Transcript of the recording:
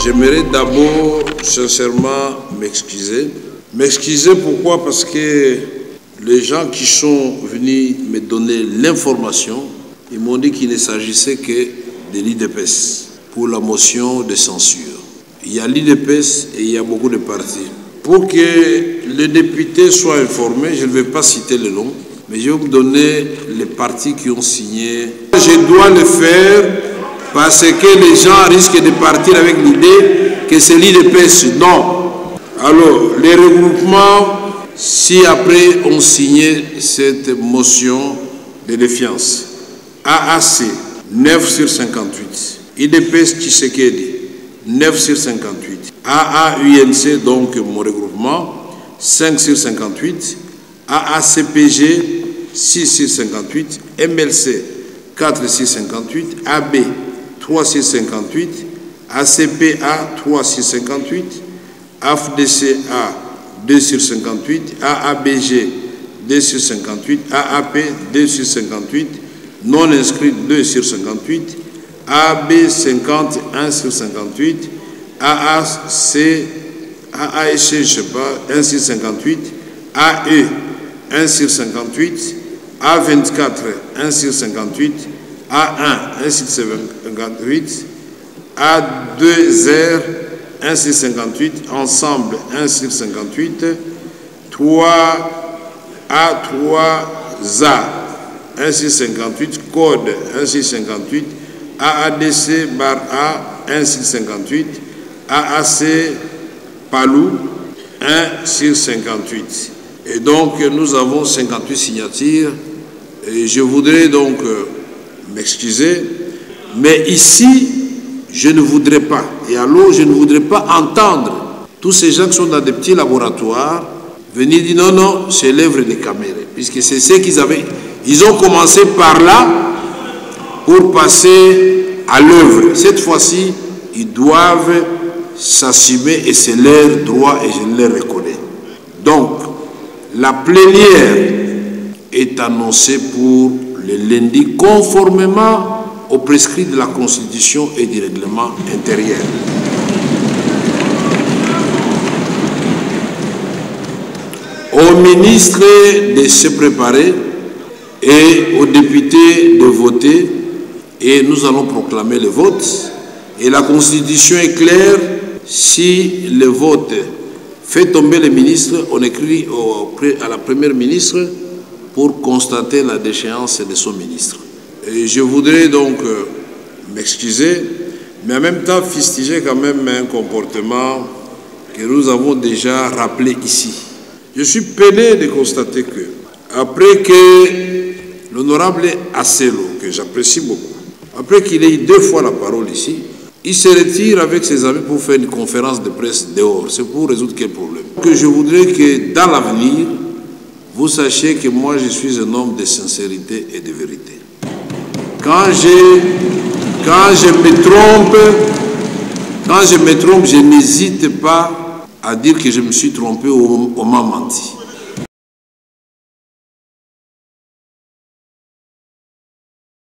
J'aimerais d'abord sincèrement m'excuser. M'excuser pourquoi? Parce que les gens qui sont venus me donner l'information, ils m'ont dit qu'il ne s'agissait que de l'IDPS pour la motion de censure. Il y a l'IDPS et il y a beaucoup de partis. Pour que les députés soient informés, je ne vais pas citer le nom, mais je vais vous donner les partis qui ont signé. Je dois le faire parce que les gens risquent de partir avec l'idée que c'est l'IDPS. Non. Alors, les regroupements, si après on signait cette motion de défiance, AAC, 9 sur 58, IDPS Tshisekedi, 9 sur 58, AAUNC, donc mon regroupement, 5 sur 58, AACPG, 6 sur 58, MLC, 4 sur 58, AB, 3 sur 58, ACPA, 3 sur 58, AFDCA, 2 sur 58, AABG, 2 sur 58, AAP, 2 sur 58, non inscrit 2 sur 58, AB 50, 1 sur 58, AAC, je ne sais pas, 1 sur 58, AE, 1 sur 58, A24, 1 sur 58, A1, 1 sur 58, A2R, 1 sur 58, ensemble 1 sur 58, 3 A3ZA, 1 sur 58, code 1 sur 58, AADC bar A, 1 sur 58, AAC Palou, 1 sur 58. Et donc nous avons 58 signatures. Et je voudrais donc m'excuser, mais ici, je ne voudrais pas, et alors je ne voudrais pas entendre tous ces gens qui sont dans des petits laboratoires venir dire non, non, c'est l'œuvre des caméras, puisque c'est ce qu'ils avaient. Ils ont commencé par là pour passer à l'œuvre. Cette fois-ci, ils doivent s'assumer et c'est leur droit et je le reconnais. Donc, la plénière est annoncée pour le lundi conformément aux prescrits de la Constitution et du règlement intérieur. Aux ministres de se préparer et aux députés de voter et nous allons proclamer le vote. Et la Constitution est claire, si le vote fait tomber les ministres, on écrit à la première ministre pour constater la déchéance de son ministre. Et je voudrais donc m'excuser, mais en même temps fustiger quand même un comportement que nous avons déjà rappelé ici. Je suis peiné de constater que, après que l'honorable Asselo, que j'apprécie beaucoup, après qu'il ait eu 2 fois la parole ici, il se retire avec ses amis pour faire une conférence de presse dehors. C'est pour résoudre quel problème? Que je voudrais que dans l'avenir, vous sachiez que moi je suis un homme de sincérité et de vérité. Quand je me trompe, je n'hésite pas à dire que je me suis trompé ou on m'a menti.